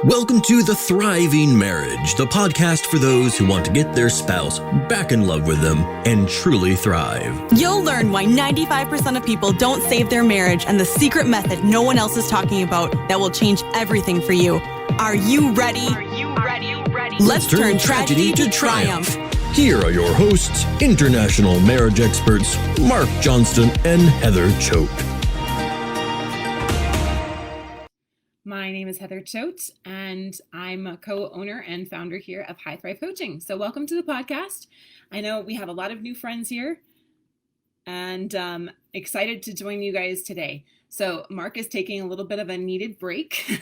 Welcome to The Thriving Marriage, the podcast for those who want to get their spouse back in love with them and truly thrive. You'll learn why 95% of people don't save their marriage and the secret method no one else is talking about that will change everything for you. Are you ready? Let's turn tragedy to triumph. Here are your hosts, international marriage experts, Mark Johnston and Heather Choate. My name is Heather Choate, and I'm a co-owner and founder here of High Thrive Coaching. So welcome to the podcast. I know we have a lot of new friends here, and excited to join you guys today. So Mark is taking a little bit of a needed break,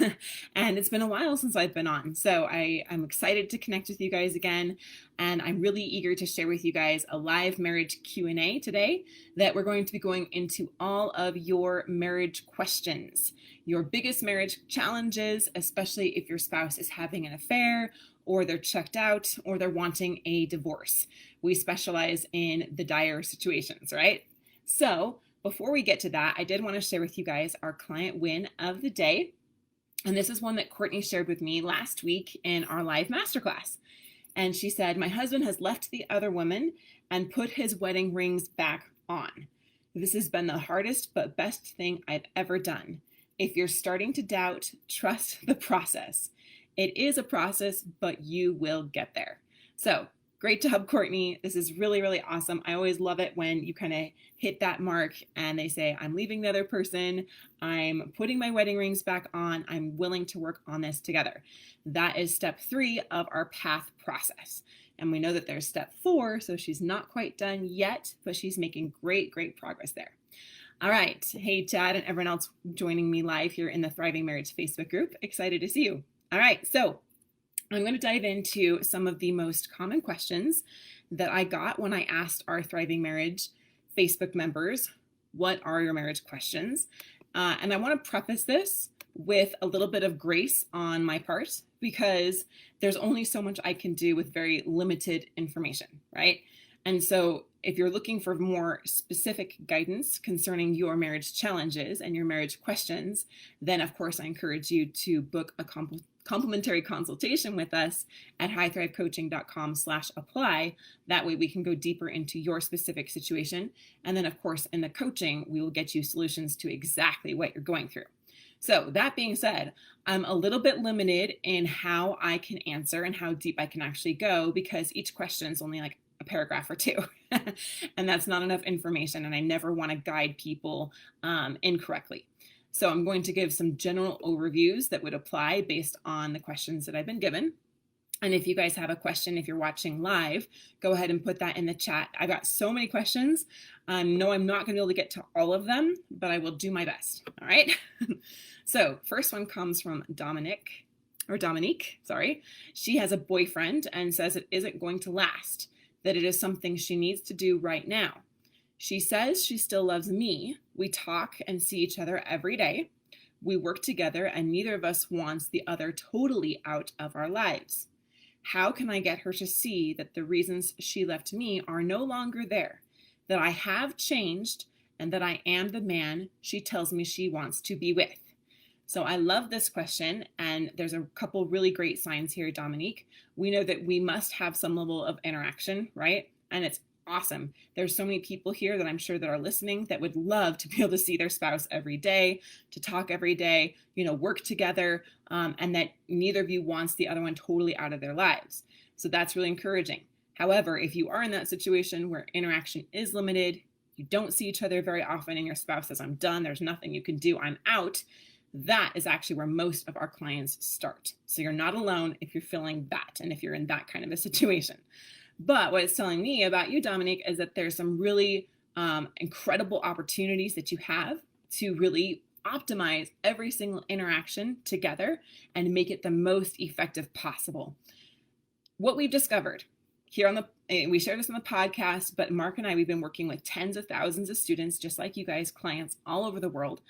and it's been a while since I've been on. So I'm excited to connect with you guys again, and I'm really eager to share with you guys a live marriage Q&A today that we're going to be going into all of your marriage questions, your biggest marriage challenges, especially if your spouse is having an affair or they're checked out or they're wanting a divorce. We specialize in the dire situations, right? So before we get to that, I did want to share with you guys our client win of the day. And this is one that Courtney shared with me last week in our live masterclass. And she said, my husband has left the other woman and put his wedding rings back on. This has been the hardest but best thing I've ever done. If you're starting to doubt, trust the process. It is a process, but you will get there. So great job, Courtney. This is really, really awesome. I always love it when you kind of hit that mark and they say, I'm leaving the other person. I'm putting my wedding rings back on. I'm willing to work on this together. That is step 3 of our path process. And we know that there's step 4, so she's not quite done yet, but she's making great, great progress there. All right. Hey, Chad and everyone else joining me live here in the Thriving Marriage Facebook group. Excited to see you. All right. So I'm going to dive into some of the most common questions that I got when I asked our Thriving Marriage Facebook members, what are your marriage questions? And I want to preface this with a little bit of grace on my part, because there's only so much I can do with very limited information, right? And so if you're looking for more specific guidance concerning your marriage challenges and your marriage questions, then of course I encourage you to book a complimentary consultation with us at highthrivecoaching.com/apply. That way we can go deeper into your specific situation. And then of course in the coaching, we will get you solutions to exactly what you're going through. So that being said, I'm a little bit limited in how I can answer and how deep I can actually go, because each question is only like a paragraph or 2. And that's not enough information. And I never want to guide people incorrectly. So I'm going to give some general overviews that would apply based on the questions that I've been given. And if you guys have a question, if you're watching live, go ahead and put that in the chat. I got so many questions. No, I'm not going to be able to get to all of them, but I will do my best. All right. So first one comes from Dominique. She has a boyfriend and says it isn't going to last, that it is something she needs to do right now. She says she still loves me. We talk and see each other every day. We work together and neither of us wants the other totally out of our lives. How can I get her to see that the reasons she left me are no longer there, that I have changed and that I am the man she tells me she wants to be with? So I love this question, and there's a couple really great signs here, Dominique. We know that we must have some level of interaction, right? And it's awesome. There's so many people here that I'm sure that are listening that would love to be able to see their spouse every day, to talk every day, work together, and that neither of you wants the other one totally out of their lives. So that's really encouraging. However, if you are in that situation where interaction is limited, you don't see each other very often, and your spouse says, I'm done, there's nothing you can do, I'm out, that is actually where most of our clients start. So you're not alone if you're feeling that and if you're in that kind of a situation. But what it's telling me about you, Dominique, is that there's some really incredible opportunities that you have to really optimize every single interaction together and make it the most effective possible. What we've discovered here we shared this on the podcast, but Mark and I, we've been working with tens of thousands of students, just like you guys, clients all over the world.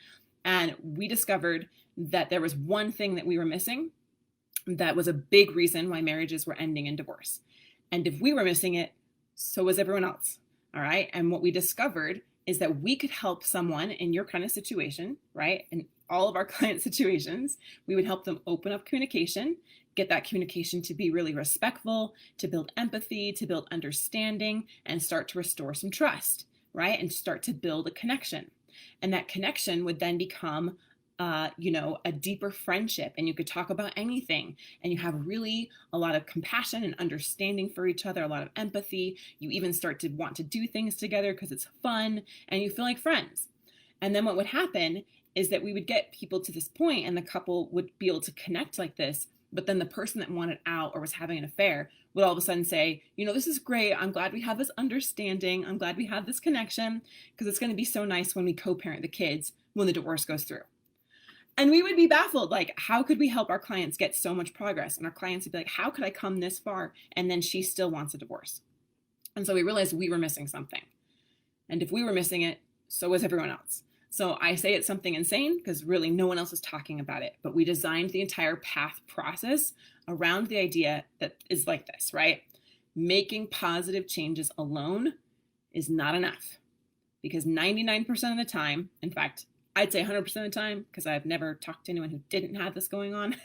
And we discovered that there was one thing that we were missing that was a big reason why marriages were ending in divorce. And if we were missing it, so was everyone else. All right. And what we discovered is that we could help someone in your kind of situation, right? In all of our client situations, we would help them open up communication, get that communication to be really respectful, to build empathy, to build understanding, and start to restore some trust, right? And start to build a connection. And that connection would then become a deeper friendship, and you could talk about anything, and you have really a lot of compassion and understanding for each other, a lot of empathy. You even start to want to do things together because it's fun and you feel like friends. And then what would happen is that we would get people to this point and the couple would be able to connect like this. But then the person that wanted out or was having an affair would all of a sudden say, this is great. I'm glad we have this understanding. I'm glad we have this connection because it's going to be so nice when we co-parent the kids when the divorce goes through. And we would be baffled, like, how could we help our clients get so much progress? And our clients would be like, how could I come this far? And then she still wants a divorce. And so we realized we were missing something. And if we were missing it, so was everyone else. So I say it's something insane because really no one else is talking about it. But we designed the entire path process around the idea that is like this, right? Making positive changes alone is not enough because 99% of the time, in fact, I'd say 100% of the time, because I've never talked to anyone who didn't have this going on,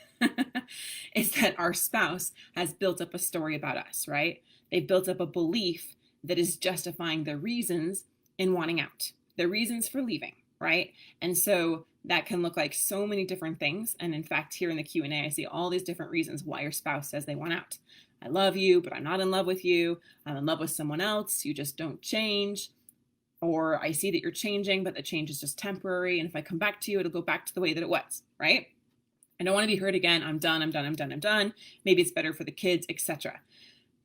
is that our spouse has built up a story about us, right? They've built up a belief that is justifying their reasons in wanting out, their reasons for leaving, right? And so that can look like so many different things. And in fact, here in the Q&A, I see all these different reasons why your spouse says they want out. I love you, but I'm not in love with you. I'm in love with someone else. You just don't change. Or I see that you're changing, but the change is just temporary. And if I come back to you, it'll go back to the way that it was, right? I don't want to be hurt again. I'm done. Maybe it's better for the kids, etc.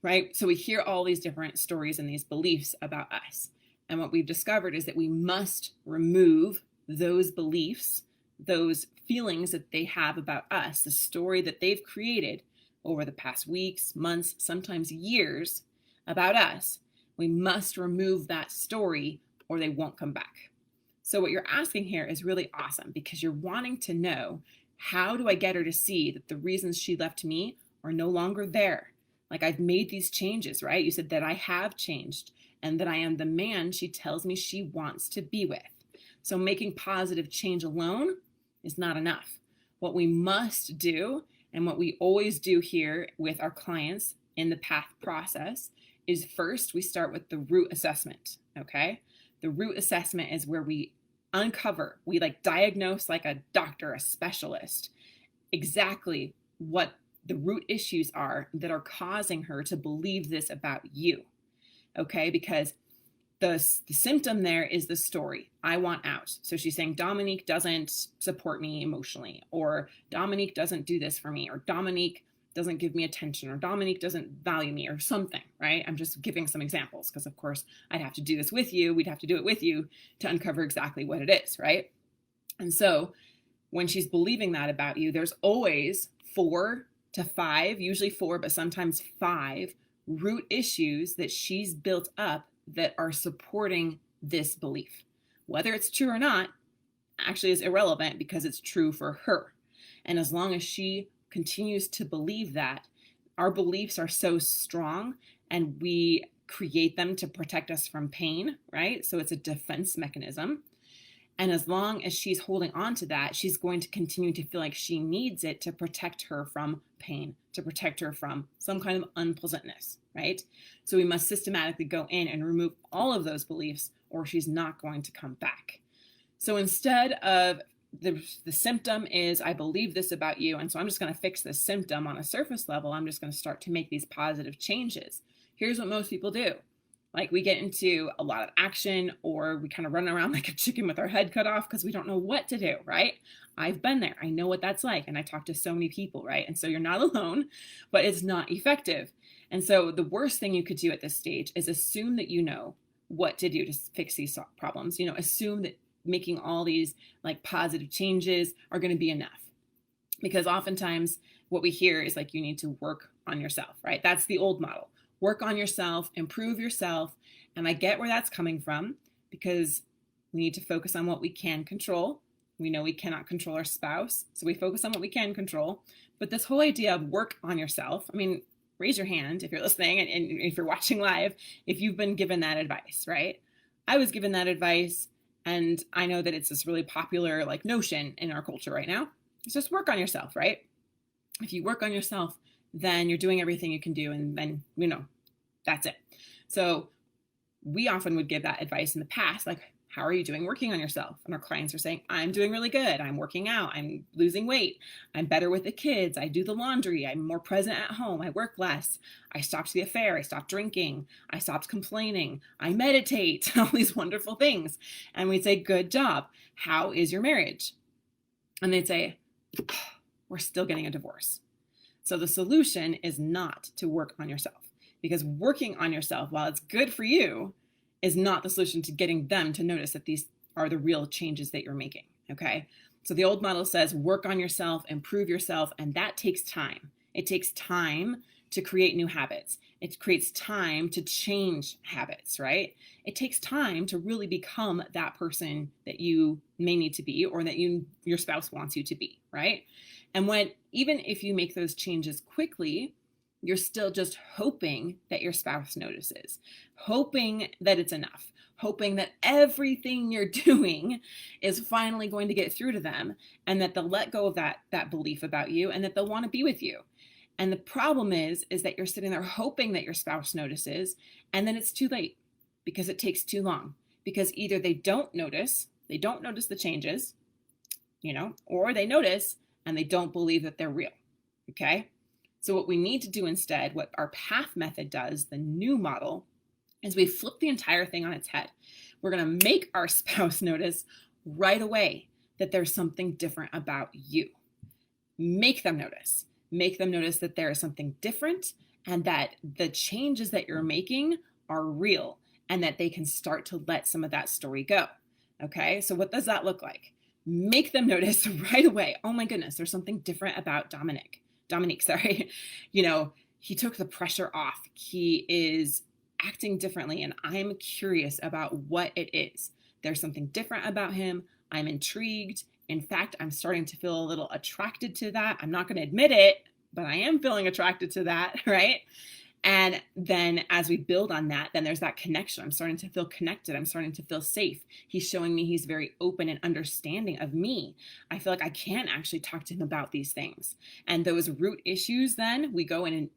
Right? So we hear all these different stories and these beliefs about us. And what we've discovered is that we must remove those beliefs, those feelings that they have about us, the story that they've created over the past weeks, months, sometimes years about us. We must remove that story or they won't come back. So what you're asking here is really awesome because you're wanting to know, how do I get her to see that the reasons she left me are no longer there? Like, I've made these changes, right? You said that I have changed and that I am the man she tells me she wants to be with. So making positive change alone is not enough. What we must do, and what we always do here with our clients in the path process, is first we start with the root assessment, okay? The root assessment is where we uncover, we diagnose like a doctor, a specialist, exactly what the root issues are that are causing her to believe this about you, okay? Because the symptom there is the story. I want out. So she's saying Dominique doesn't support me emotionally, or Dominique doesn't do this for me, or Dominique doesn't give me attention, or Dominique doesn't value me, or something, right? I'm just giving some examples because, of course, I'd have to do this with you. We'd have to do it with you to uncover exactly what it is, right? And so when she's believing that about you, there's always 4 to 5, usually 4, but sometimes 5 root issues that she's built up that are supporting this belief. Whether it's true or not actually is irrelevant because it's true for her. And as long as she continues to believe that, our beliefs are so strong and we create them to protect us from pain, right? So it's a defense mechanism. And as long as she's holding on to that, she's going to continue to feel like she needs it to protect her from pain, to protect her from some kind of unpleasantness, right? So we must systematically go in and remove all of those beliefs or she's not going to come back. So instead of the symptom is, I believe this about you, and so I'm just going to fix this symptom on a surface level, I'm just going to start to make these positive changes. Here's what most people do. Like, we get into a lot of action, or we kind of run around like a chicken with our head cut off because we don't know what to do, right? I've been there. I know what that's like. And I talk to so many people, right? And so you're not alone, but it's not effective. And so the worst thing you could do at this stage is assume that you know what to do to fix these problems. Assume that making all these positive changes are going to be enough. Because oftentimes what we hear is you need to work on yourself, right? That's the old model. Work on yourself, improve yourself. And I get where that's coming from because we need to focus on what we can control. We know we cannot control our spouse, so we focus on what we can control. But this whole idea of work on yourself, raise your hand if you're listening and if you're watching live, if you've been given that advice, right? I was given that advice, and I know that it's this really popular like notion in our culture right now. It's just work on yourself, right? If you work on yourself, then you're doing everything you can do, and then, that's it. So we often would give that advice in the past, like, how are you doing working on yourself? And our clients are saying, I'm doing really good. I'm working out. I'm losing weight. I'm better with the kids. I do the laundry. I'm more present at home. I work less. I stopped the affair. I stopped drinking. I stopped complaining. I meditate, all these wonderful things. And we'd say, good job. How is your marriage? And they'd say, we're still getting a divorce. So the solution is not to work on yourself, because working on yourself, while it's good for you, is not the solution to getting them to notice that these are the real changes that you're making, okay? So the old model says work on yourself, improve yourself, and that takes time. It takes time to create new habits. It creates time to change habits, right? It takes time to really become that person that you may need to be, or that your spouse wants you to be, right? And even if you make those changes quickly, you're still just hoping that your spouse notices, hoping that it's enough, hoping that everything you're doing is finally going to get through to them, and that they'll let go of that belief about you, and that they'll want to be with you. And the problem is that you're sitting there hoping that your spouse notices, and then it's too late, because it takes too long, because either they don't notice the changes, or they notice and they don't believe that they're real. Okay. So what we need to do instead, what our PATH method does, the new model, is we flip the entire thing on its head. We're going to make our spouse notice right away that there's something different about you. Make them notice. Make them notice that there is something different, and that the changes that you're making are real, and that they can start to let some of that story go. Okay, so what does that look like? Make them notice right away. Oh my goodness, there's something different about Dominique, he took the pressure off. He is acting differently, and I'm curious about what it is. There's something different about him. I'm intrigued. In fact, I'm starting to feel a little attracted to that. I'm not going to admit it, but I am feeling attracted to that, right? And then as we build on that, then there's that connection. I'm starting to feel connected. I'm starting to feel safe. He's showing me he's very open and understanding of me. I feel like I can actually talk to him about these things. And those root issues, then we go in and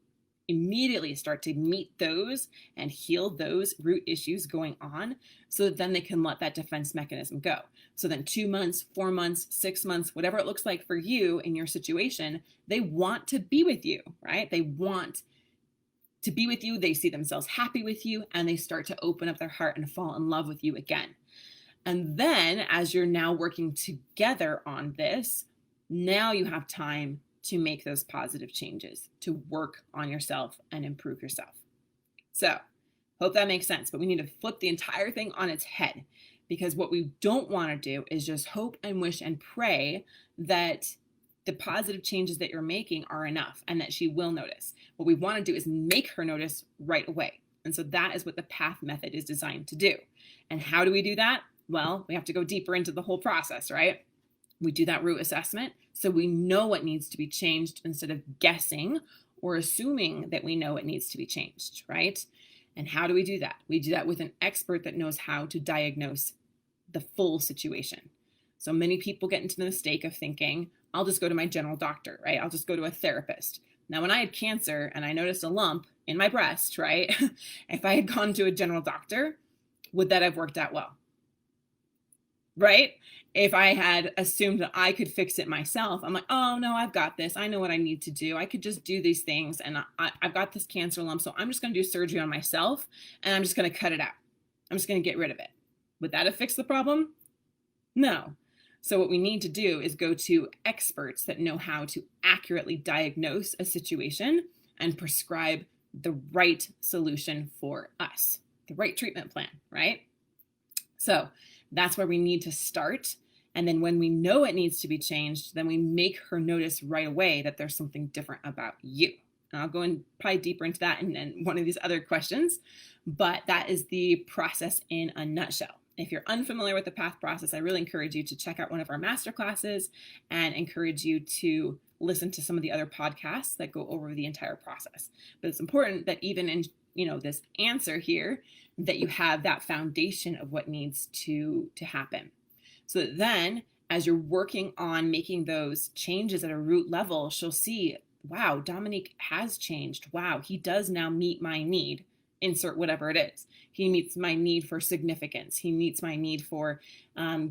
immediately start to meet those and heal those root issues going on, so that then they can let that defense mechanism go. So then 2 months, 4 months, 6 months, whatever it looks like for you in your situation, they want to be with you, right? They want to be with you. They see themselves happy with you, and they start to open up their heart and fall in love with you again. And then as you're now working together on this, now you have time to make those positive changes, to work on yourself and improve yourself. So hope that makes sense, but we need to flip the entire thing on its head, because what we don't want to do is just hope and wish and pray that the positive changes that you're making are enough and that she will notice. What we want to do is make her notice right away. And so that is what the PATH method is designed to do. And how do we do that? Well, we have to go deeper into the whole process, right? We do that root assessment so we know what needs to be changed, instead of guessing or assuming that we know it needs to be changed, right? And how do we do that? We do that with an expert that knows how to diagnose the full situation. So many people get into the mistake of thinking, I'll just go to my general doctor, right? I'll just go to a therapist. Now, when I had cancer and I noticed a lump in my breast, right? If I had gone to a general doctor, would that have worked out well? Right? If I had assumed that I could fix it myself, I'm like, oh no, I've got this. I know what I need to do. I could just do these things, and I've got this cancer lump, so I'm just going to do surgery on myself, and I'm just going to cut it out. I'm just going to get rid of it. Would that have fixed the problem? No. So what we need to do is go to experts that know how to accurately diagnose a situation and prescribe the right solution for us, the right treatment plan, right? So that's where we need to start. And then when we know it needs to be changed, then we make her notice right away that there's something different about you. And I'll go in probably deeper into that in one of these other questions, but that is the process in a nutshell. If you're unfamiliar with the PATH process, I really encourage you to check out one of our masterclasses and encourage you to listen to some of the other podcasts that go over the entire process. But it's important that even in this answer here, that you have that foundation of what needs to happen. So that then as you're working on making those changes at a root level, she'll see, wow, Dominique has changed. Wow, he does now meet my need. Insert whatever it is. He meets my need for significance. He meets my need for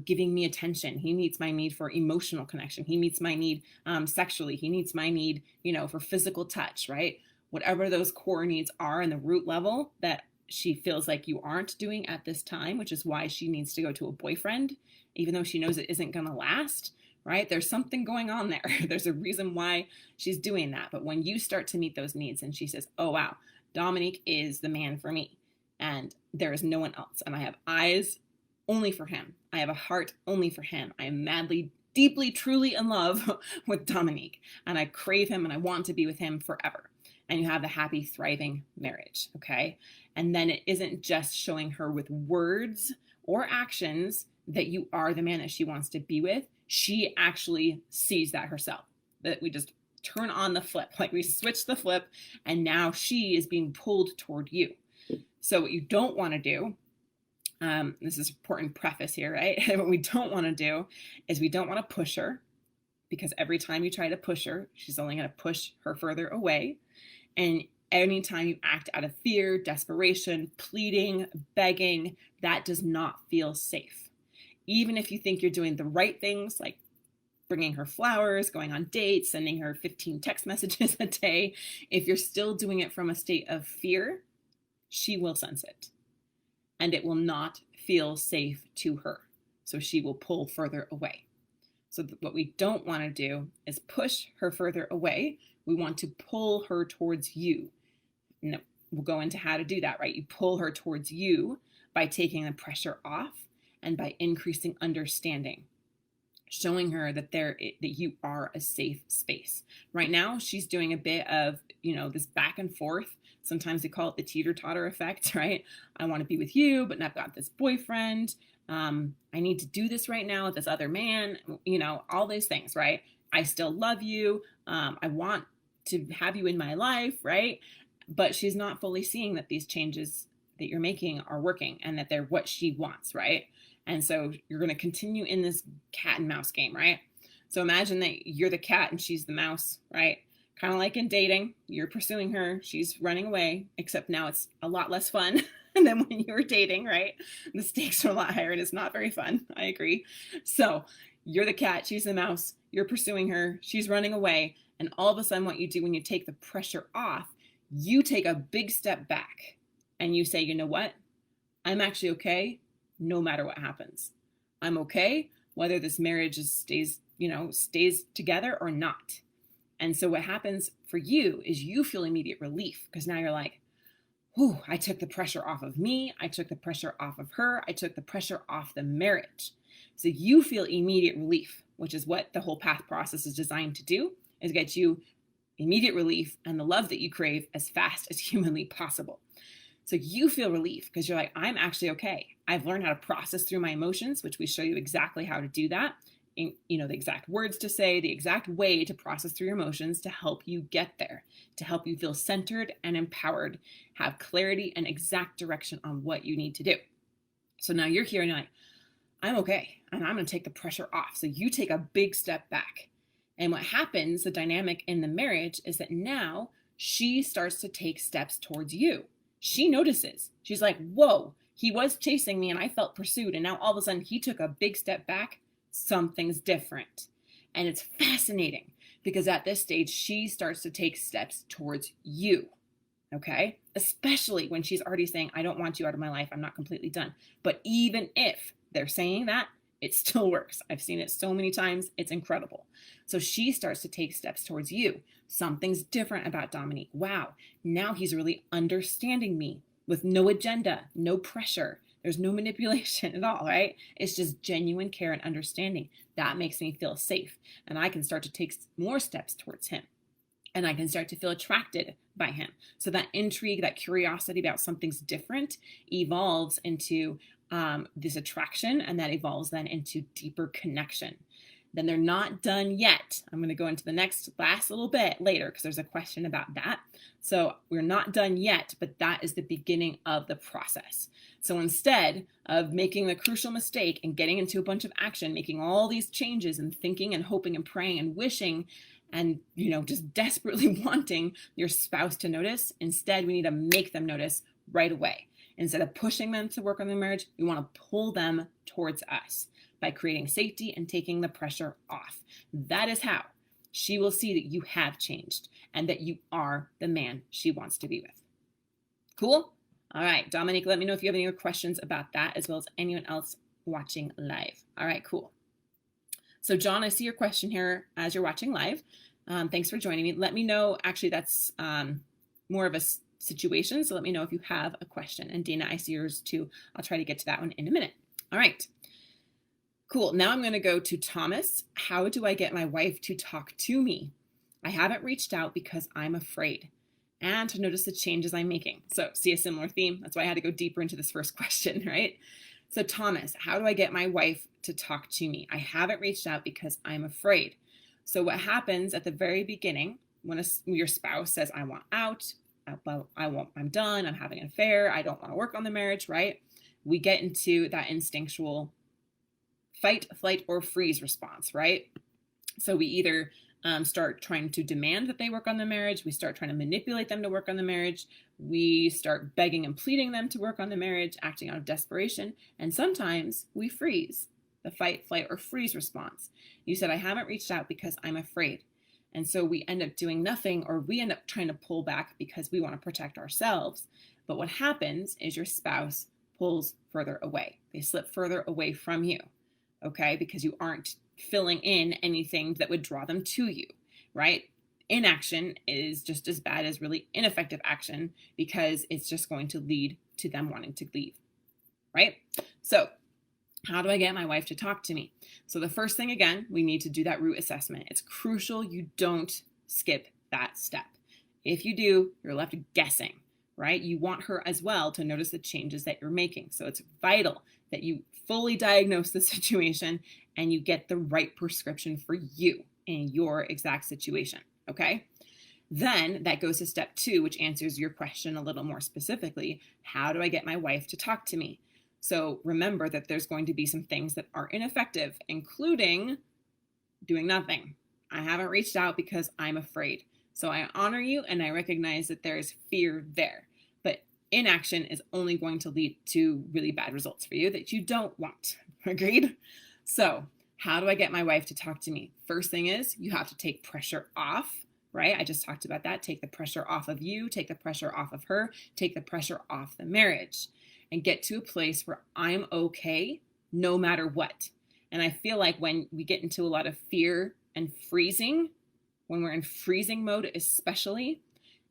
giving me attention. He meets my need for emotional connection. He meets my need sexually. He meets my need, for physical touch, right? Whatever those core needs are in the root level that she feels like you aren't doing at this time, which is why she needs to go to a boyfriend, even though she knows it isn't going to last, right? There's something going on there. There's a reason why she's doing that. But when you start to meet those needs and she says, oh, wow, Dominique is the man for me, and there is no one else. And I have eyes only for him. I have a heart only for him. I am madly, deeply, truly in love with Dominique, and I crave him and I want to be with him forever. And you have the happy, thriving marriage, okay? And then it isn't just showing her with words or actions that you are the man that she wants to be with. She actually sees that herself, that we just turn on the flip, like we switch the flip, and now she is being pulled toward you. So what you don't want to do, this is an important preface here, right? What we don't want to do is we don't want to push her, because every time you try to push her, she's only going to push her further away. And anytime you act out of fear, desperation, pleading, begging, that does not feel safe. Even if you think you're doing the right things, like bringing her flowers, going on dates, sending her 15 text messages a day, if you're still doing it from a state of fear, she will sense it. And it will not feel safe to her. So she will pull further away. So what we don't want to do is push her further away. We want to pull her towards you. And we'll go into how to do that, right? You pull her towards you by taking the pressure off and by increasing understanding, showing her that that you are a safe space. Right now, she's doing a bit of, this back and forth. Sometimes they call it the teeter-totter effect, right? I want to be with you, but I've got this boyfriend. I need to do this right now with this other man, all these things, right? I still love you. I want to have you in my life, right? But she's not fully seeing that these changes that you're making are working and that they're what she wants, right? And so you're going to continue in this cat and mouse game, right? So imagine that you're the cat and she's the mouse, right? Kind of like in dating, you're pursuing her, she's running away, except now it's a lot less fun than when you were dating, right? The stakes are a lot higher and it's not very fun. I agree. So you're the cat, she's the mouse, you're pursuing her, she's running away. And all of a sudden what you do when you take the pressure off, you take a big step back and you say, you know what? I'm actually okay no matter what happens. I'm okay whether this marriage stays together or not. And so what happens for you is you feel immediate relief, because now you're like, whew, I took the pressure off of me. I took the pressure off of her. I took the pressure off the marriage. So you feel immediate relief, which is what the whole path process is designed to do, is get you immediate relief and the love that you crave as fast as humanly possible. So you feel relief because you're like, I'm actually okay. I've learned how to process through my emotions, which we show you exactly how to do that. The exact words to say, the exact way to process through your emotions to help you get there, to help you feel centered and empowered, have clarity and exact direction on what you need to do. So now you're here and you're like, I'm okay, and I'm going to take the pressure off. So you take a big step back. And what happens, the dynamic in the marriage, is that now she starts to take steps towards you. She notices. She's like, whoa, he was chasing me and I felt pursued. And now all of a sudden he took a big step back. Something's different. And it's fascinating because at this stage, she starts to take steps towards you. Okay? Especially when she's already saying, I don't want you out of my life. I'm not completely done. But even if they're saying that, it still works. I've seen it so many times. It's incredible. So she starts to take steps towards you. Something's different about Dominique. Wow. Now he's really understanding me with no agenda, no pressure. There's no manipulation at all, right? It's just genuine care and understanding. That makes me feel safe. And I can start to take more steps towards him. And I can start to feel attracted by him. So that intrigue, that curiosity about something's different evolves into this attraction, and that evolves then into deeper connection. then they're not done yet. I'm going to go into the last little bit later because there's a question about that. So we're not done yet, but that is the beginning of the process. So instead of making the crucial mistake and getting into a bunch of action, making all these changes and thinking and hoping and praying and wishing and, just desperately wanting your spouse to notice, instead we need to make them notice right away. Instead of pushing them to work on the marriage, we want to pull them towards us by creating safety and taking the pressure off. That is how she will see that you have changed and that you are the man she wants to be with. Cool? All right, Dominique, let me know if you have any other questions about that, as well as anyone else watching live. All right, cool. So John, I see your question here as you're watching live. Thanks for joining me. Let me know, actually that's more of a situation, so let me know if you have a question. And Dana, I see yours too. I'll try to get to that one in a minute. All right. Cool. Now I'm going to go to Thomas. How do I get my wife to talk to me? I haven't reached out because I'm afraid and to notice the changes I'm making. So see a similar theme. That's why I had to go deeper into this first question, right? So Thomas, how do I get my wife to talk to me? I haven't reached out because I'm afraid. So what happens at the very beginning when your spouse says, I want out, I'm done, I'm having an affair, I don't want to work on the marriage, right? We get into that instinctual fight, flight, or freeze response, right? So we either start trying to demand that they work on the marriage. We start trying to manipulate them to work on the marriage. We start begging and pleading them to work on the marriage, acting out of desperation. And sometimes we freeze, the fight, flight, or freeze response. You said, I haven't reached out because I'm afraid. And so we end up doing nothing, or we end up trying to pull back because we want to protect ourselves. But what happens is your spouse pulls further away. They slip further away from you, okay? Because you aren't filling in anything that would draw them to you, right? Inaction is just as bad as really ineffective action because it's just going to lead to them wanting to leave, right? So how do I get my wife to talk to me? So the first thing, again, we need to do that root assessment. It's crucial you don't skip that step. If you do, you're left guessing, right? You want her as well to notice the changes that you're making. So it's vital that you fully diagnose the situation and you get the right prescription for you in your exact situation, okay? Then that goes to step 2, which answers your question a little more specifically. How do I get my wife to talk to me? So remember that there's going to be some things that are ineffective, including doing nothing. I haven't reached out because I'm afraid. So I honor you and I recognize that there's fear there. But inaction is only going to lead to really bad results for you that you don't want. Agreed? So how do I get my wife to talk to me? First thing is you have to take pressure off, right? I just talked about that. Take the pressure off of you, take the pressure off of her, take the pressure off the marriage, and get to a place where I'm okay no matter what. And I feel like when we get into a lot of fear and freezing, when we're in freezing mode especially,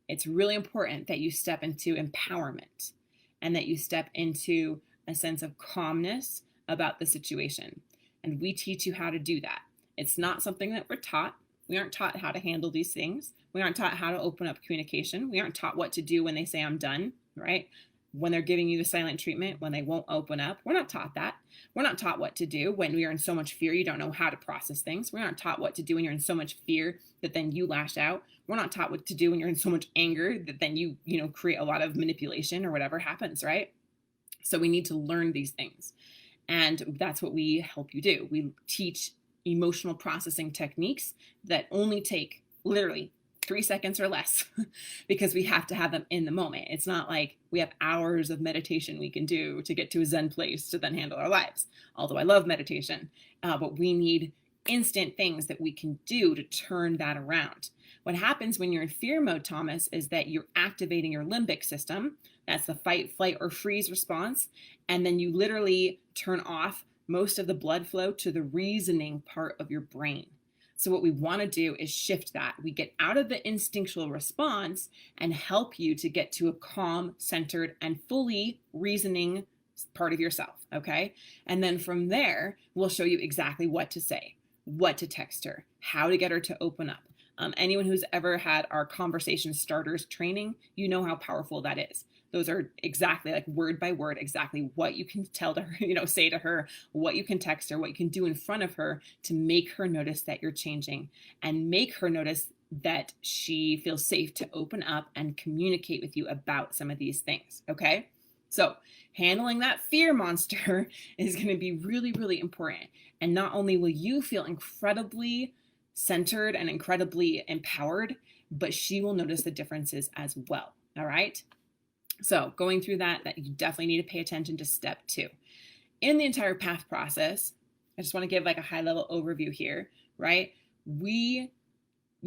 it's really important that you step into empowerment and that you step into a sense of calmness about the situation. And we teach you how to do that. It's not something that we're taught. We aren't taught how to handle these things. We aren't taught how to open up communication. We aren't taught what to do when they say I'm done, right? When they're giving you the silent treatment, when they won't open up. We're not taught that. We're not taught what to do when we are in so much fear you don't know how to process things. We aren't taught what to do when you're in so much fear that then you lash out. We're not taught what to do when you're in so much anger that then you create a lot of manipulation or whatever happens, right? So we need to learn these things. And that's what we help you do. We teach emotional processing techniques that only take literally 3 seconds or less because we have to have them in the moment. It's not like we have hours of meditation we can do to get to a Zen place to then handle our lives. Although I love meditation, but we need instant things that we can do to turn that around. What happens when you're in fear mode, Thomas, is that you're activating your limbic system. That's the fight, flight, or freeze response. And then you literally turn off most of the blood flow to the reasoning part of your brain. So what we want to do is shift that. We get out of the instinctual response and help you to get to a calm, centered, and fully reasoning part of yourself, okay? And then from there, we'll show you exactly what to say, what to text her, how to get her to open up. Anyone who's ever had our conversation starters training, you know how powerful that is. Those are exactly like word by word, exactly what you can tell to her, say to her, what you can text her, what you can do in front of her to make her notice that you're changing and make her notice that she feels safe to open up and communicate with you about some of these things. Okay. So handling that fear monster is going to be really, really important. And not only will you feel incredibly centered and incredibly empowered, but she will notice the differences as well. All right. So going through that you definitely need to pay attention to step 2. In the entire path process, I just want to give like a high level overview here, right? We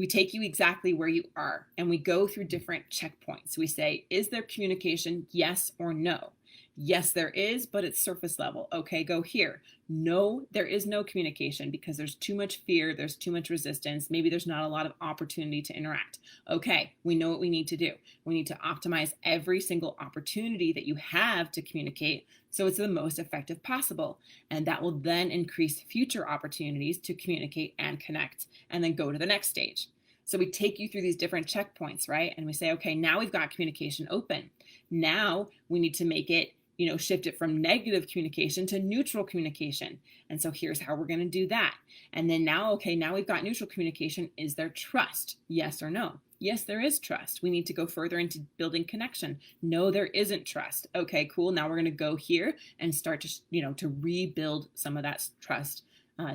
take you exactly where you are and we go through different checkpoints. We say, is there communication? Yes or no? Yes, there is, but it's surface level. Okay, go here. No, there is no communication because there's too much fear. There's too much resistance. Maybe there's not a lot of opportunity to interact. Okay, we know what we need to do. We need to optimize every single opportunity that you have to communicate so it's the most effective possible. And that will then increase future opportunities to communicate and connect and then go to the next stage. So we take you through these different checkpoints, right? And we say, okay, now we've got communication open. Now we need to make it, shift it from negative communication to neutral communication. And so here's how we're going to do that. And then now we've got neutral communication. Is there trust? Yes or no? Yes, there is trust. We need to go further into building connection. No, there isn't trust. Okay, cool. Now we're going to go here and start to, to rebuild some of that trust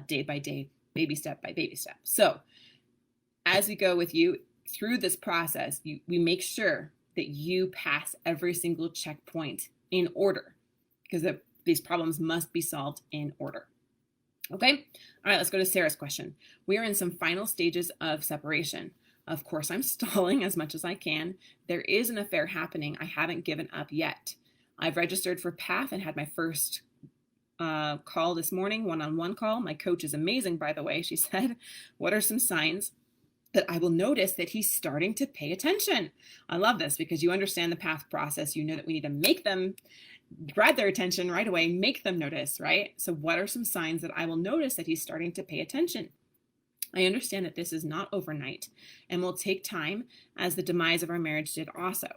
day by day, baby step by baby step. So as we go with you through this process, we make sure that you pass every single checkpoint in order because these problems must be solved in order. Okay. All right, let's go to Sarah's question. We are in some final stages of separation. Of course, I'm stalling as much as I can. There is an affair happening. I haven't given up yet. I've registered for PATH and had my first call this morning, one-on-one call. My coach is amazing, by the way. She said, what are some signs that I will notice that he's starting to pay attention? I love this because you understand the PATH process. You know that we need to make them grab their attention right away, make them notice, right? So what are some signs that I will notice that he's starting to pay attention? I understand that this is not overnight and will take time, as the demise of our marriage did also.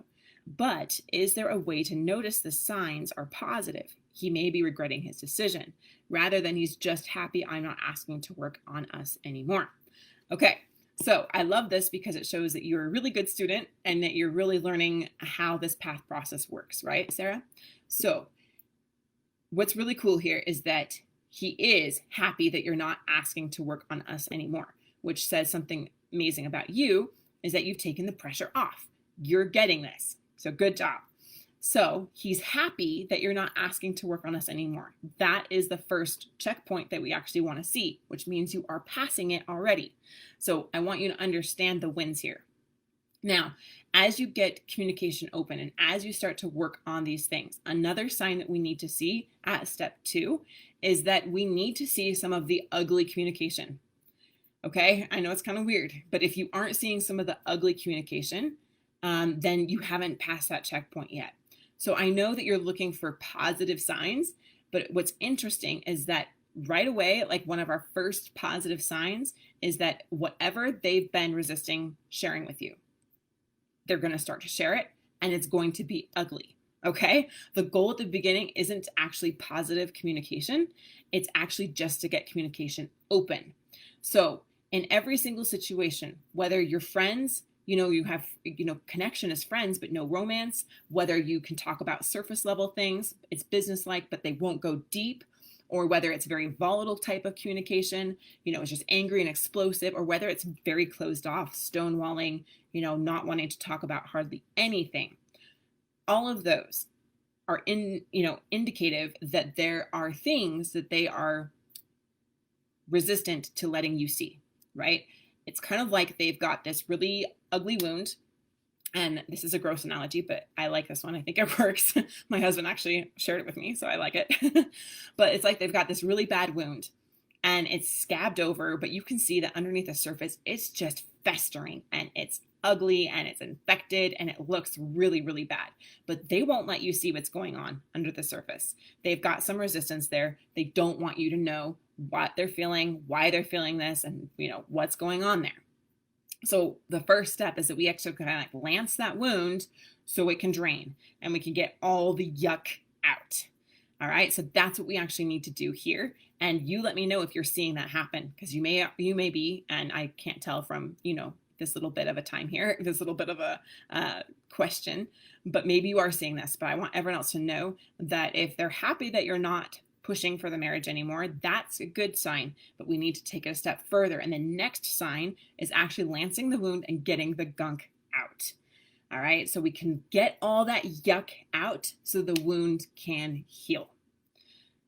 But is there a way to notice the signs are positive? He may be regretting his decision rather than he's just happy I'm not asking to work on us anymore. Okay. So I love this because it shows that you're a really good student and that you're really learning how this PATH process works, right, Sarah? So what's really cool here is that he is happy that you're not asking to work on us anymore, which says something amazing about you is that you've taken the pressure off. You're getting this. So good job. So he's happy that you're not asking to work on us anymore. That is the first checkpoint that we actually want to see, which means you are passing it already. So I want you to understand the wins here. Now, as you get communication open and as you start to work on these things, another sign that we need to see at step 2 is that we need to see some of the ugly communication. Okay, I know it's kind of weird, but if you aren't seeing some of the ugly communication, then you haven't passed that checkpoint yet. So I know that you're looking for positive signs, but what's interesting is that right away, like one of our first positive signs is that whatever they've been resisting sharing with you, they're going to start to share it and it's going to be ugly. Okay. The goal at the beginning isn't actually positive communication. It's actually just to get communication open. So in every single situation, whether you're friends, you have, connection as friends, but no romance, whether you can talk about surface level things, it's business-like, but they won't go deep, or whether it's very volatile type of communication, it's just angry and explosive, or whether it's very closed off, stonewalling, not wanting to talk about hardly anything. All of those are indicative that there are things that they are resistant to letting you see, right? It's kind of like they've got this really ugly wound. And this is a gross analogy, but I like this one. I think it works. My husband actually shared it with me, so I like it. But it's like they've got this really bad wound and it's scabbed over, but you can see that underneath the surface, it's just festering and it's ugly and it's infected and it looks really, really bad. But they won't let you see what's going on under the surface. They've got some resistance there. They don't want you to know what they're feeling, why they're feeling this, and what's going on there. So the first step is that we actually kind of like lance that wound, so it can drain and we can get all the yuck out. All right, so that's what we actually need to do here. And you let me know if you're seeing that happen, because you may be, and I can't tell from, this little bit of a time here, this little bit of a question, but maybe you are seeing this. But I want everyone else to know that if they're happy that you're not pushing for the marriage anymore, that's a good sign, but we need to take it a step further. And the next sign is actually lancing the wound and getting the gunk out. All right, so we can get all that yuck out so the wound can heal.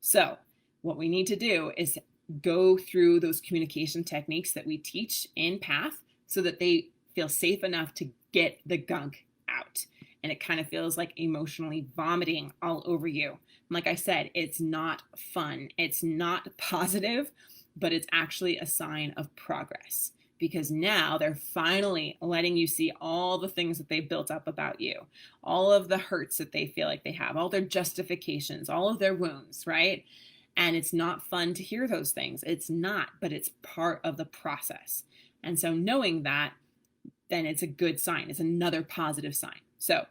So what we need to do is go through those communication techniques that we teach in PATH so that they feel safe enough to get the gunk out. And it kind of feels like emotionally vomiting all over you. Like I said, it's not fun. It's not positive, but it's actually a sign of progress, because now they're finally letting you see all the things that they've built up about you, all of the hurts that they feel like they have, all their justifications, all of their wounds, right? And it's not fun to hear those things. It's not, but it's part of the process. And so knowing that, then it's a good sign. It's another positive sign. So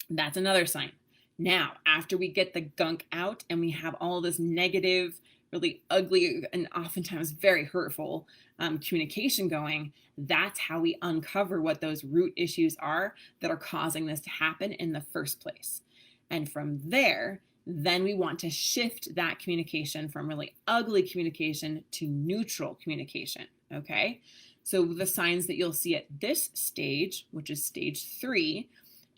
that's another sign. Now, after we get the gunk out and we have all this negative, really ugly, and oftentimes very hurtful communication going, that's how we uncover what those root issues are that are causing this to happen in the first place. And from there, then we want to shift that communication from really ugly communication to neutral communication, okay? So the signs that you'll see at this stage, which is stage 3,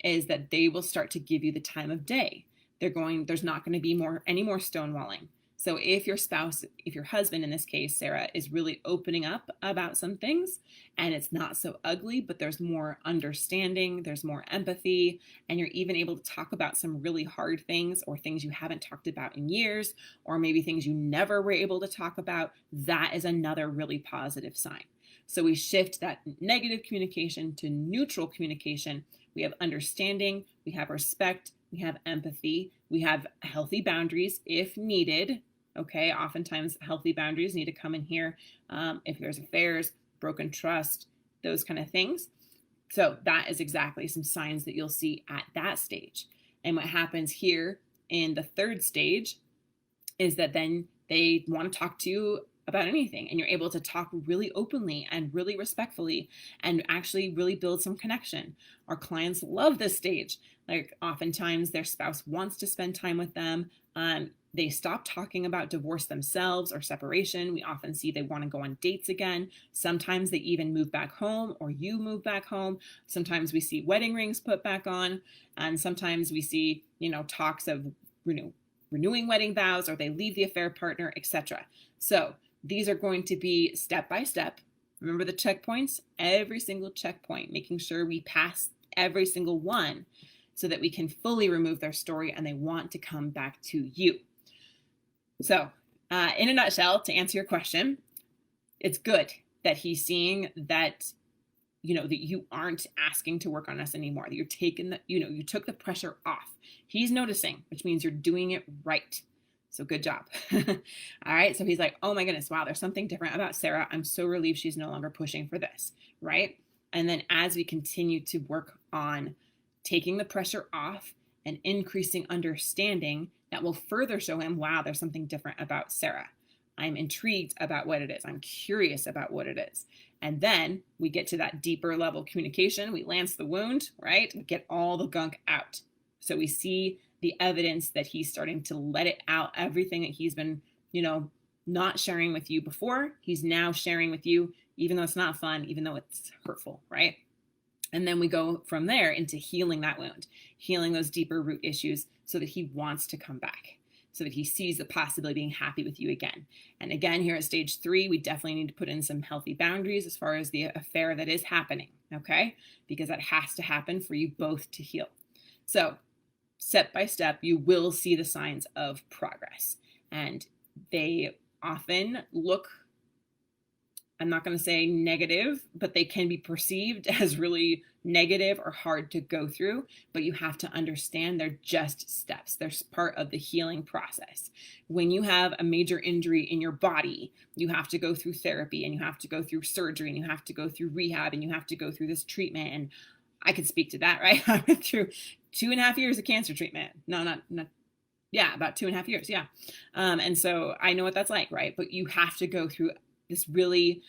is that they will start to give you the time of day. There's not going to be any more stonewalling. So if your spouse, if your husband in this case, Sarah, is really opening up about some things and it's not so ugly, but there's more understanding, there's more empathy, and you're even able to talk about some really hard things or things you haven't talked about in years, or maybe things you never were able to talk about, that is another really positive sign. So we shift that negative communication to neutral communication. We have understanding, we have respect, we have empathy, we have healthy boundaries if needed. Okay, oftentimes healthy boundaries need to come in here if there's affairs, broken trust, those kind of things. So that is exactly some signs that you'll see at that stage. And what happens here in the third stage is that then they want to talk to you about anything, and you're able to talk really openly and really respectfully and actually really build some connection. Our clients love this stage. Like oftentimes their spouse wants to spend time with them. They stop talking about divorce themselves or separation. We often see they want to go on dates again. Sometimes they even move back home, or you move back home. Sometimes we see wedding rings put back on, and sometimes we see, talks of renewing wedding vows, or they leave the affair partner, etc. So these are going to be step by step. Remember the checkpoints? Every single checkpoint, making sure we pass every single one so that we can fully remove their story and they want to come back to you. So in a nutshell, to answer your question, it's good that he's seeing that, that you aren't asking to work on us anymore, that you're taking you took the pressure off. He's noticing, which means you're doing it right. So good job. All right. So he's like, oh my goodness, wow, there's something different about Sarah. I'm so relieved she's no longer pushing for this. Right. And then as we continue to work on taking the pressure off and increasing understanding, that will further show him, wow, there's something different about Sarah. I'm intrigued about what it is. I'm curious about what it is. And then we get to that deeper level communication. We lance the wound, right? We get all the gunk out. So we see the evidence that he's starting to let it out. Everything that he's been, not sharing with you before, he's now sharing with you, even though it's not fun, even though it's hurtful, right? And then we go from there into healing that wound, healing those deeper root issues so that he wants to come back, so that he sees the possibility of being happy with you again. And again, here at stage 3, we definitely need to put in some healthy boundaries as far as the affair that is happening, okay? Because that has to happen for you both to heal. So step by step, you will see the signs of progress. And they often look, I'm not going to say negative, but they can be perceived as really negative or hard to go through. But you have to understand they're just steps. They're part of the healing process. When you have a major injury in your body, you have to go through therapy, and you have to go through surgery, and you have to go through rehab, and you have to go through this treatment. And I could speak to that, right? I went through 2.5 years of cancer treatment. No, not, yeah, about 2.5 years. Yeah. And so I know what that's like, right? But you have to go through this really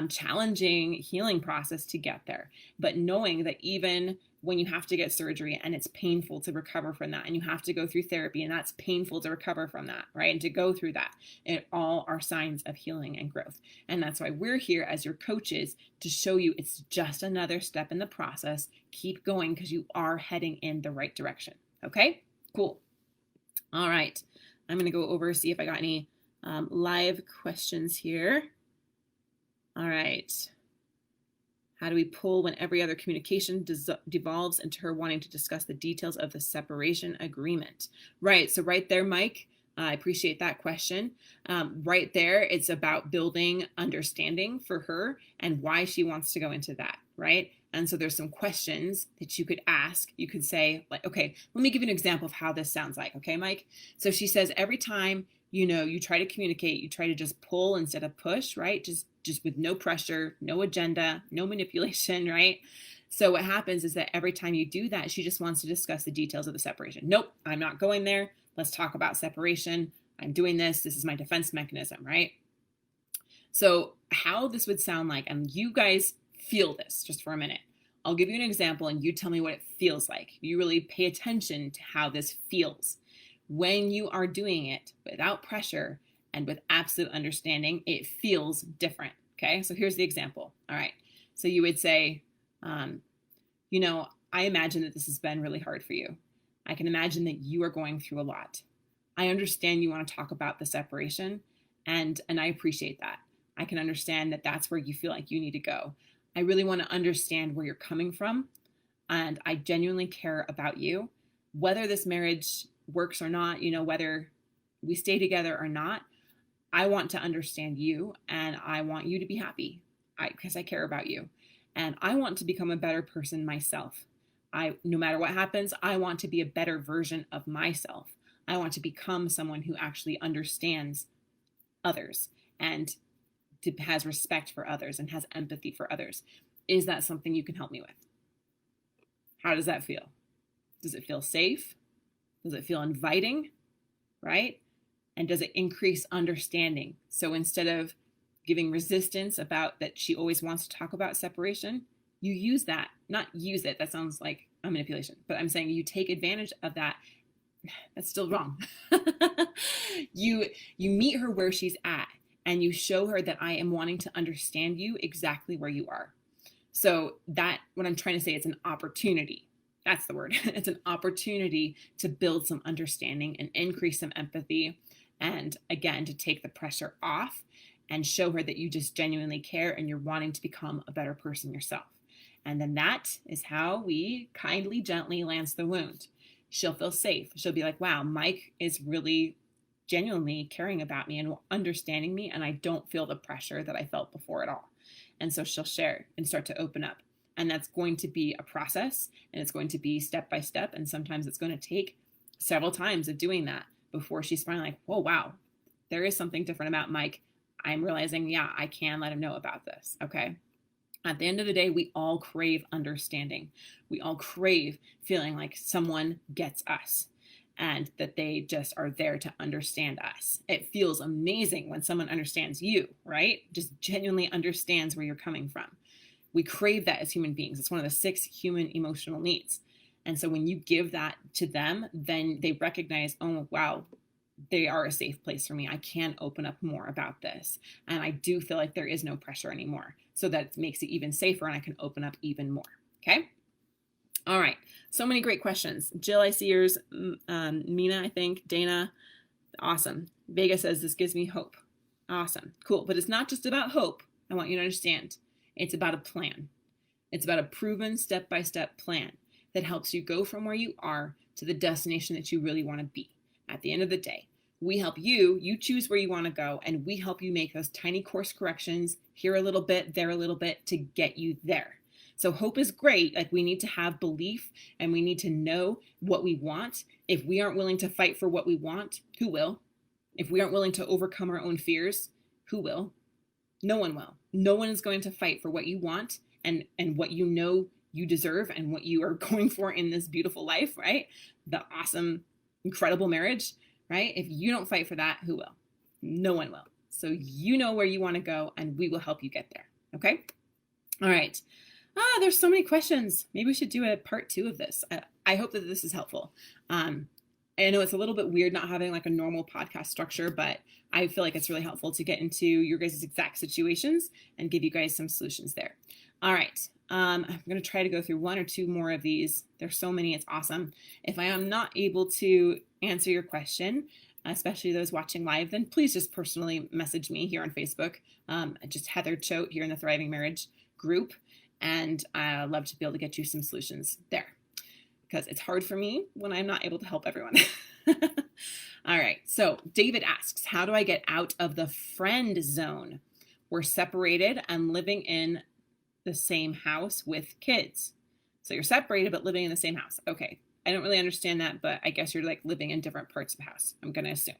challenging healing process to get there. But knowing that even when you have to get surgery and it's painful to recover from that, and you have to go through therapy and that's painful to recover from that, right? And to go through that, it all are signs of healing and growth. And that's why we're here as your coaches to show you it's just another step in the process. Keep going because you are heading in the right direction. Okay, cool. All right. I'm going to go over, see if I got any live questions here. All right. How do we pull when every other communication devolves into her wanting to discuss the details of the separation agreement? Right. So right there, Mike, I appreciate that question. Right there, it's about building understanding for her and why she wants to go into that. Right. And so there's some questions that you could ask. You could say, like, okay, let me give you an example of how this sounds like. Okay, Mike. So she says every time, you try to communicate, you try to just pull instead of push, right? Just with no pressure, no agenda, no manipulation, right? So what happens is that every time you do that, she just wants to discuss the details of the separation. Nope, I'm not going there. Let's talk about separation. I'm doing this. This is my defense mechanism, right? So how this would sound like, and you guys feel this just for a minute. I'll give you an example and you tell me what it feels like. You really pay attention to how this feels. When you are doing it without pressure and with absolute understanding, it feels different. Okay, so here's the example. All right, so you would say, I imagine that this has been really hard for you. I can imagine that you are going through a lot. I understand you want to talk about the separation, and I appreciate that. I can understand that that's where you feel like you need to go. I really want to understand where you're coming from, and I genuinely care about you. Whether this marriage works or not, whether we stay together or not, I want to understand you and I want you to be happy because I care about you. And I want to become a better person myself. No matter what happens, I want to be a better version of myself. I want to become someone who actually understands others and has respect for others and has empathy for others. Is that something you can help me with? How does that feel? Does it feel safe? Does it feel inviting? Right? And does it increase understanding? So instead of giving resistance about that she always wants to talk about separation, you use that, not use it. That sounds like a manipulation, but I'm saying you take advantage of that. That's still wrong. You meet her where she's at and you show her that I am wanting to understand you exactly where you are. So that, what I'm trying to say, it's an opportunity. That's the word. It's an opportunity to build some understanding and increase some empathy. And again, to take the pressure off and show her that you just genuinely care and you're wanting to become a better person yourself. And then that is how we kindly, gently lance the wound. She'll feel safe. She'll be like, wow, Mike is really genuinely caring about me and understanding me. And I don't feel the pressure that I felt before at all. And so she'll share and start to open up. And that's going to be a process and it's going to be step by step. And sometimes it's going to take several times of doing that before she's finally like, oh, wow, there is something different about Mike. I'm realizing, yeah, I can let him know about this. Okay. At the end of the day, we all crave understanding. We all crave feeling like someone gets us and that they just are there to understand us. It feels amazing when someone understands you, right? Just genuinely understands where you're coming from. We crave that as human beings. It's one of the 6 human emotional needs. And so when you give that to them, then they recognize, oh, wow, they are a safe place for me. I can open up more about this. And I do feel like there is no pressure anymore. So that makes it even safer and I can open up even more. Okay. All right. So many great questions. Jill, I see yours. Mina, I think. Dana. Awesome. Vega says, this gives me hope. Awesome. Cool. But it's not just about hope. I want you to understand. It's about a plan. It's about a proven step-by-step plan that helps you go from where you are to the destination that you really want to be. At the end of the day, we help you choose where you want to go, and we help you make those tiny course corrections, here a little bit, there a little bit, to get you there. So hope is great. Like, we need to have belief and we need to know what we want. If we aren't willing to fight for what we want, who will? If we aren't willing to overcome our own fears, who will? No one will. No one is going to fight for what you want and what you know you deserve and what you are going for in this beautiful life, right? The awesome, incredible marriage, right? If you don't fight for that, who will? No one will. So you know where you want to go, and we will help you get there. Okay? All right. There's so many questions. Maybe we should do a part 2 of this. I hope that this is helpful. I know it's a little bit weird not having like a normal podcast structure, but I feel like it's really helpful to get into your guys' exact situations and give you guys some solutions there. All right. I'm going to try to go through 1 or 2 more of these. There's so many. It's awesome. If I am not able to answer your question, especially those watching live, then please just personally message me here on Facebook. Just Heather Choate here in the Thriving Marriage group. And I'd love to be able to get you some solutions there, because it's hard for me when I'm not able to help everyone. All right. So David asks, how do I get out of the friend zone? We're separated and living in the same house with kids. So you're separated, but living in the same house. Okay. I don't really understand that, but I guess you're like living in different parts of the house, I'm going to assume.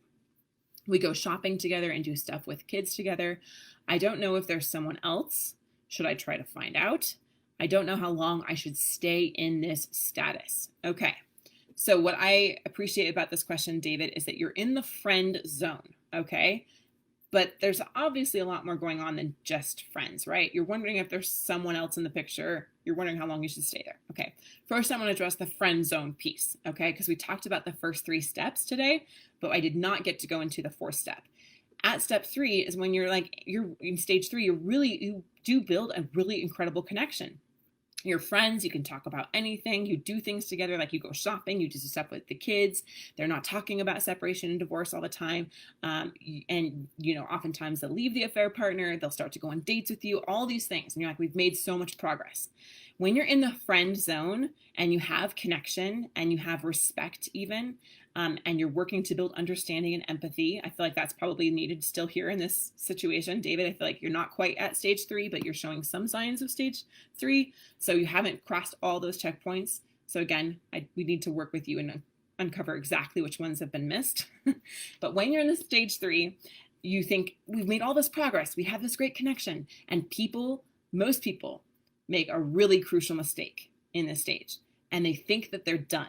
We go shopping together and do stuff with kids together. I don't know if there's someone else. Should I try to find out? I don't know how long I should stay in this status. Okay. So what I appreciate about this question, David, is that you're in the friend zone. Okay. But there's obviously a lot more going on than just friends, right? You're wondering if there's someone else in the picture. You're wondering how long you should stay there. Okay. First, I'm going to address the friend zone piece. Okay. Because we talked about the first 3 steps today, but I did not get to go into the 4th step. At step 3 is when you're in stage 3, you do build a really incredible connection. You're friends, you can talk about anything, you do things together, like you go shopping, you do stuff with the kids. They're not talking about separation and divorce all the time. And oftentimes they'll leave the affair partner, they'll start to go on dates with you, all these things. And you're like, we've made so much progress. When you're in the friend zone and you have connection and you have respect even, and you're working to build understanding and empathy, I feel like that's probably needed still here in this situation. David, I feel like you're not quite at stage 3, but you're showing some signs of stage 3. So you haven't crossed all those checkpoints. So again, we need to work with you and uncover exactly which ones have been missed. But when you're in the stage 3, you think we've made all this progress. We have this great connection. And most people make a really crucial mistake in this stage. And they think that they're done.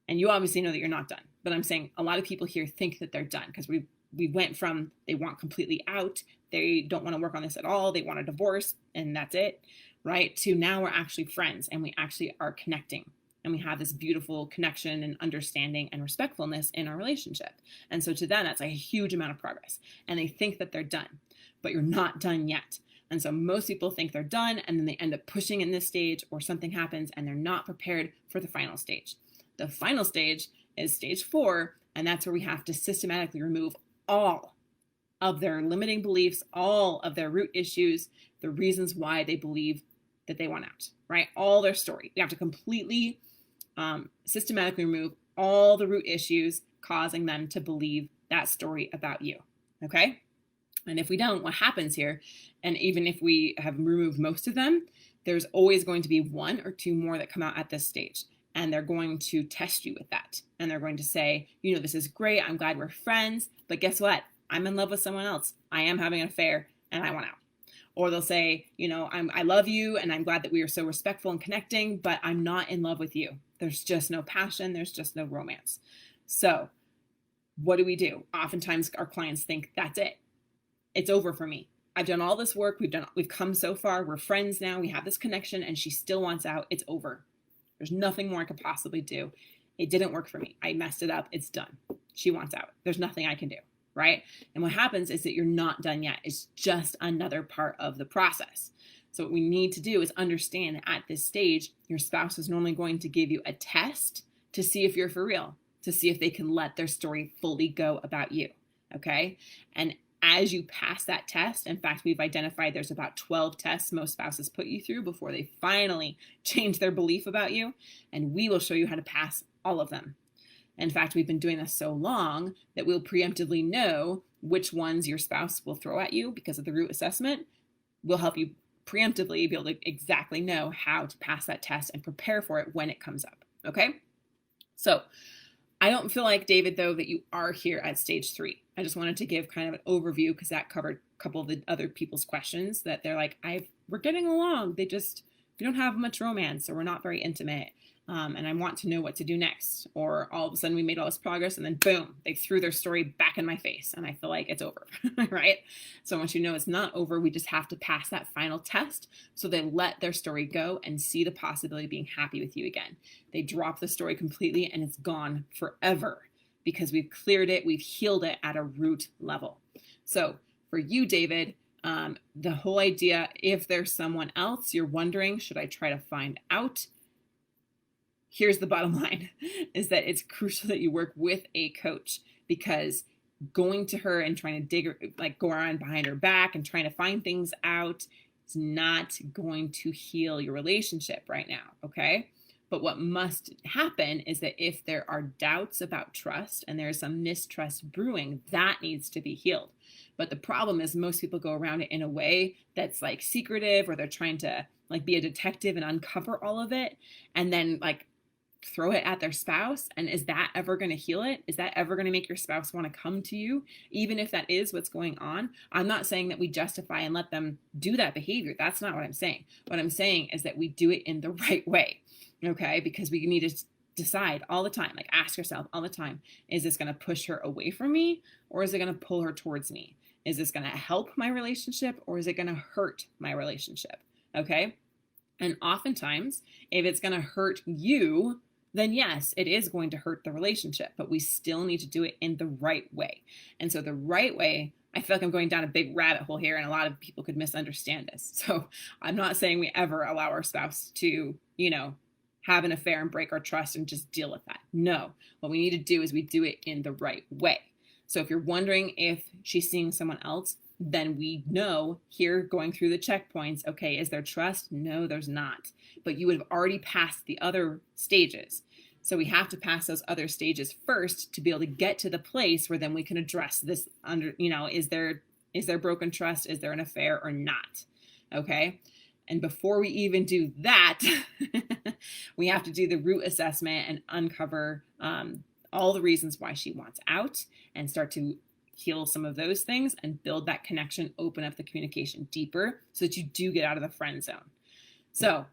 And you obviously know that you're not done. But I'm saying a lot of people here think that they're done, because we went from they want completely out, they don't want to work on this at all, they want a divorce, and that's it, right? To now we're actually friends and we actually are connecting. And we have this beautiful connection and understanding and respectfulness in our relationship. And so to them, that's a huge amount of progress. And they think that they're done, but you're not done yet. And so most people think they're done, and then they end up pushing in this stage, or something happens and they're not prepared for the final stage. The final stage is stage 4, and that's where we have to systematically remove all of their limiting beliefs, all of their root issues, the reasons why they believe that they want out, right? All their story. We have to completely systematically remove all the root issues causing them to believe that story about you, okay? And if we don't, what happens here, and even if we have removed most of them, there's always going to be 1 or 2 more that come out at this stage. And they're going to test you with that. And they're going to say, this is great. I'm glad we're friends. But guess what? I'm in love with someone else. I am having an affair and I want out. Or they'll say, I love you and I'm glad that we are so respectful and connecting, but I'm not in love with you. There's just no passion. There's just no romance. So what do? Oftentimes our clients think that's it. It's over for me. I've done all this work. We've come so far. We're friends now. We have this connection and she still wants out. It's over. There's nothing more I could possibly do. It didn't work for me. I messed it up. It's done. She wants out. There's nothing I can do, right? And what happens is that you're not done yet. It's just another part of the process. So what we need to do is understand that at this stage, your spouse is normally going to give you a test to see if you're for real, to see if they can let their story fully go about you, okay? And as you pass that test, in fact, we've identified there's about 12 tests most spouses put you through before they finally change their belief about you. And we will show you how to pass all of them. In fact, we've been doing this so long that we'll preemptively know which ones your spouse will throw at you because of the root assessment. We'll help you preemptively be able to exactly know how to pass that test and prepare for it when it comes up. Okay? So I don't feel like, David, though, that you are here at stage 3. I just wanted to give kind of an overview because that covered a couple of the other people's questions that they're like, we're getting along. They just we don't have much romance, or we're not very intimate, and I want to know what to do next. Or all of a sudden we made all this progress and then boom, they threw their story back in my face and I feel like it's over, right? So once you know it's not over, we just have to pass that final test so they let their story go and see the possibility of being happy with you again. They drop the story completely and it's gone forever because we've cleared it, we've healed it at a root level. So for you, David, the whole idea, if there's someone else you're wondering, should I try to find out? Here's the bottom line, is that it's crucial that you work with a coach, because going to her and trying to dig her, like go around behind her back and trying to find things out is not going to heal your relationship right now, okay? But what must happen is that if there are doubts about trust and there's some mistrust brewing, that needs to be healed. But the problem is most people go around it in a way that's like secretive, or they're trying to like be a detective and uncover all of it and then like throw it at their spouse. And is that ever going to heal it? Is that ever going to make your spouse want to come to you, even if that is what's going on? I'm not saying that we justify and let them do that behavior. That's not what I'm saying. What I'm saying is that we do it in the right way, okay? Because we need to decide all the time, like ask yourself all the time, is this going to push her away from me, or is it going to pull her towards me? Is this going to help my relationship, or is it going to hurt my relationship? Okay. And oftentimes, if it's going to hurt you, then yes, it is going to hurt the relationship, but we still need to do it in the right way. And so the right way, I feel like I'm going down a big rabbit hole here and a lot of people could misunderstand this. So I'm not saying we ever allow our spouse to, have an affair and break our trust and just deal with that. No, what we need to do is we do it in the right way. So if you're wondering if she's seeing someone else, then we know here going through the checkpoints, okay, is there trust? No, there's not. But you would have already passed the other stages. So we have to pass those other stages first to be able to get to the place where then we can address this under, is there broken trust? Is there an affair or not? Okay. And before we even do that, we have to do the root assessment and uncover all the reasons why she wants out and start to heal some of those things and build that connection, open up the communication deeper so that you do get out of the friend zone. So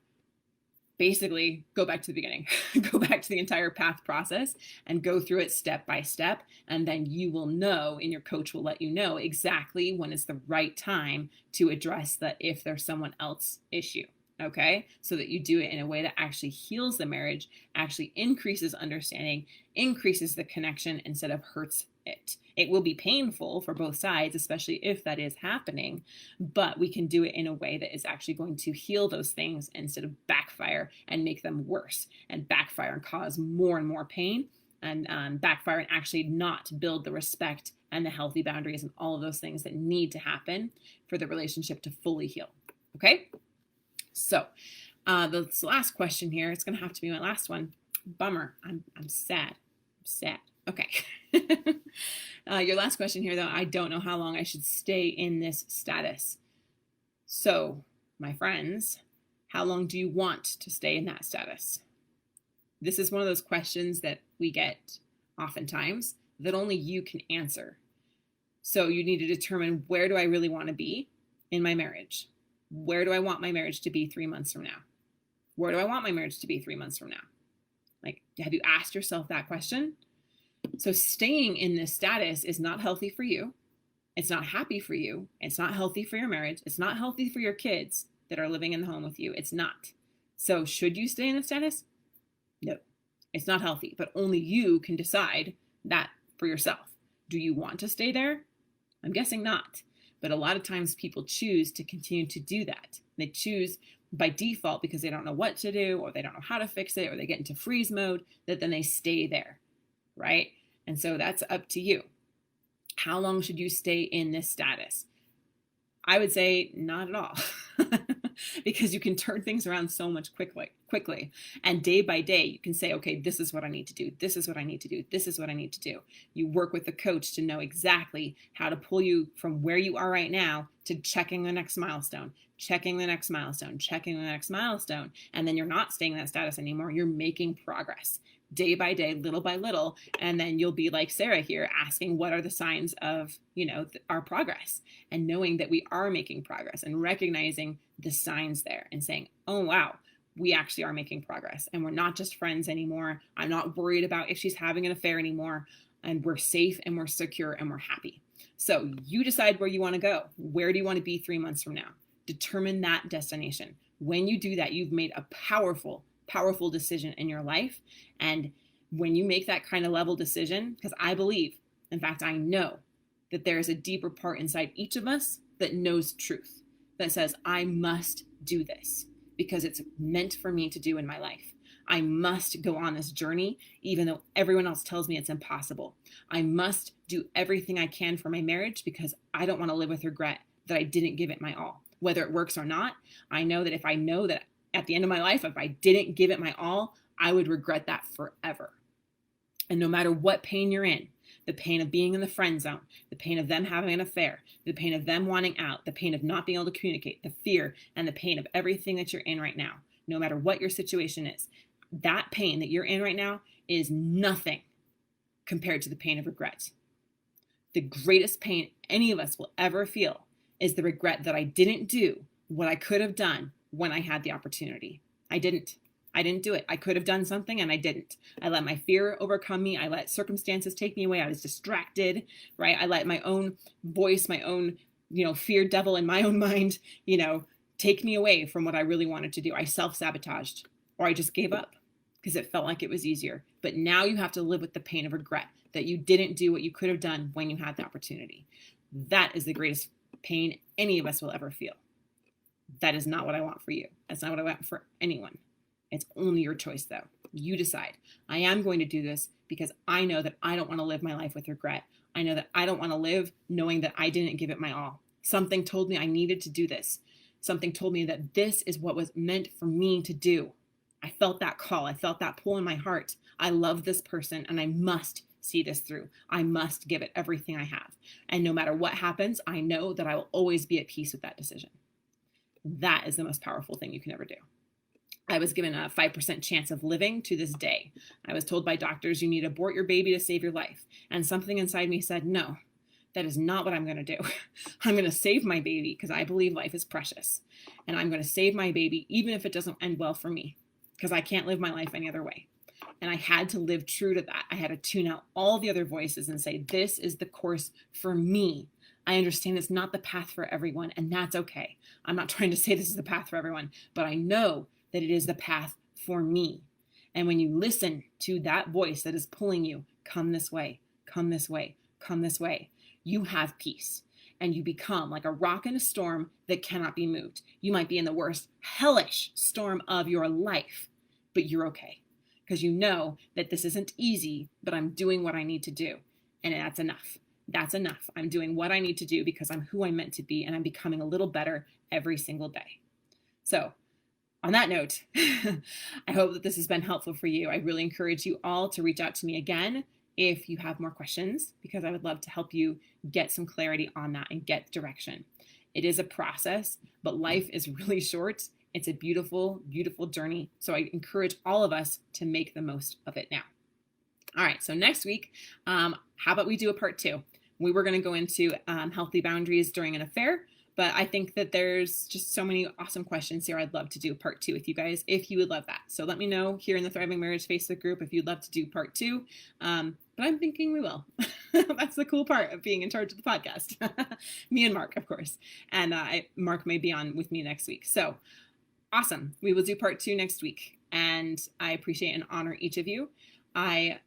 basically go back to the beginning, go back to the entire path process and go through it step by step. And then you will know, and your coach will let you know exactly when it's the right time to address the if there's someone else issue. Okay, so that you do it in a way that actually heals the marriage, actually increases understanding, increases the connection instead of hurts it. It will be painful for both sides, especially if that is happening, but we can do it in a way that is actually going to heal those things instead of backfire and make them worse and backfire and cause more and more pain and backfire and actually not build the respect and the healthy boundaries and all of those things that need to happen for the relationship to fully heal. Okay? So this last question here, it's going to have to be my last one. Bummer. I'm sad. I'm sad. Okay. Your last question here, though, I don't know how long I should stay in this status. So, my friends, how long do you want to stay in that status? This is one of those questions that we get oftentimes that only you can answer. So you need to determine, where do I really want to be in my marriage? Where do I want my marriage to be 3 months from now? Where do I want my marriage to be 3 months from now? Like, have you asked yourself that question? So staying in this status is not healthy for you. It's not happy for you. It's not healthy for your marriage. It's not healthy for your kids that are living in the home with you. It's not. So should you stay in this status? No, it's not healthy, but only you can decide that for yourself. Do you want to stay there? I'm guessing not. But a lot of times people choose to continue to do that. They choose by default because they don't know what to do, or they don't know how to fix it, or they get into freeze mode, that then they stay there, right? And so that's up to you. How long should you stay in this status? I would say not at all, because you can turn things around so much quicker. quickly. And day by day, you can say, okay, this is what I need to do. This is what I need to do. This is what I need to do. You work with the coach to know exactly how to pull you from where you are right now to checking the next milestone, checking the next milestone, checking the next milestone. And then you're not staying in that status anymore. You're making progress day by day, little by little. And then you'll be like Sarah here, asking what are the signs of, our progress, and knowing that we are making progress and recognizing the signs there and saying, oh, wow, we actually are making progress and we're not just friends anymore. I'm not worried about if she's having an affair anymore, and we're safe and we're secure and we're happy. So you decide where you want to go. Where do you want to be 3 months from now? Determine that destination. When you do that, you've made a powerful, powerful decision in your life. And when you make that kind of level decision, because I believe, in fact, I know that there is a deeper part inside each of us that knows truth, that says, I must do this because it's meant for me to do in my life. I must go on this journey, even though everyone else tells me it's impossible. I must do everything I can for my marriage because I don't want to live with regret that I didn't give it my all. Whether it works or not, I know that if I know that at the end of my life, if I didn't give it my all, I would regret that forever. And no matter what pain you're in, the pain of being in the friend zone, the pain of them having an affair, the pain of them wanting out, the pain of not being able to communicate, the fear and the pain of everything that you're in right now, no matter what your situation is, that pain that you're in right now is nothing compared to the pain of regret. The greatest pain any of us will ever feel is the regret that I didn't do what I could have done when I had the opportunity. I didn't do it. I could have done something and I didn't. I let my fear overcome me. I let circumstances take me away. I was distracted, right? I let my own voice, my own, fear devil in my own mind, take me away from what I really wanted to do. I self-sabotaged, or I just gave up because it felt like it was easier. But now you have to live with the pain of regret that you didn't do what you could have done when you had the opportunity. That is the greatest pain any of us will ever feel. That is not what I want for you. That's not what I want for anyone. It's only your choice, though. You decide. I am going to do this because I know that I don't want to live my life with regret. I know that I don't want to live knowing that I didn't give it my all. Something told me I needed to do this. Something told me that this is what was meant for me to do. I felt that call. I felt that pull in my heart. I love this person and I must see this through. I must give it everything I have. And no matter what happens, I know that I will always be at peace with that decision. That is the most powerful thing you can ever do. I was given a 5% chance of living to this day. I was told by doctors, you need to abort your baby to save your life. And something inside me said, no, that is not what I'm going to do. I'm going to save my baby because I believe life is precious. And I'm going to save my baby even if it doesn't end well for me because I can't live my life any other way. And I had to live true to that. I had to tune out all the other voices and say, this is the course for me. I understand it's not the path for everyone, and that's okay. I'm not trying to say this is the path for everyone, but I know that it is the path for me. And when you listen to that voice that is pulling you, come this way, come this way, come this way, you have peace. And you become like a rock in a storm that cannot be moved. You might be in the worst hellish storm of your life, but you're okay. Because you know that this isn't easy, but I'm doing what I need to do. And that's enough. That's enough. I'm doing what I need to do because I'm who I'm meant to be, and I'm becoming a little better every single day. So on that note, I hope that this has been helpful for you. I really encourage you all to reach out to me again if you have more questions, because I would love to help you get some clarity on that and get direction. It is a process, but life is really short. It's a beautiful, beautiful journey. So I encourage all of us to make the most of it now. All right. So next week, how about we do a part 2? We were going to go into healthy boundaries during an affair, but I think that there's just so many awesome questions here. I'd love to do part 2 with you guys if you would love that. So let me know here in the Thriving Marriage Facebook group if you'd love to do part 2. But I'm thinking we will. That's the cool part of being in charge of the podcast. Me and Mark, of course. And Mark may be on with me next week. So awesome. We will do part 2 next week. And I appreciate and honor each of you. I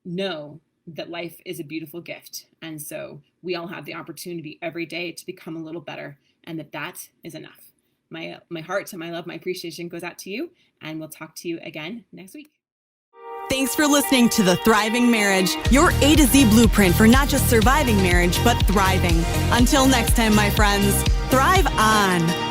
know that life is a beautiful gift. And so we all have the opportunity every day to become a little better, and that is enough. My heart and my love, my appreciation goes out to you, and we'll talk to you again next week. Thanks for listening to The Thriving Marriage, your A to Z blueprint for not just surviving marriage, but thriving. Until next time, my friends, thrive on.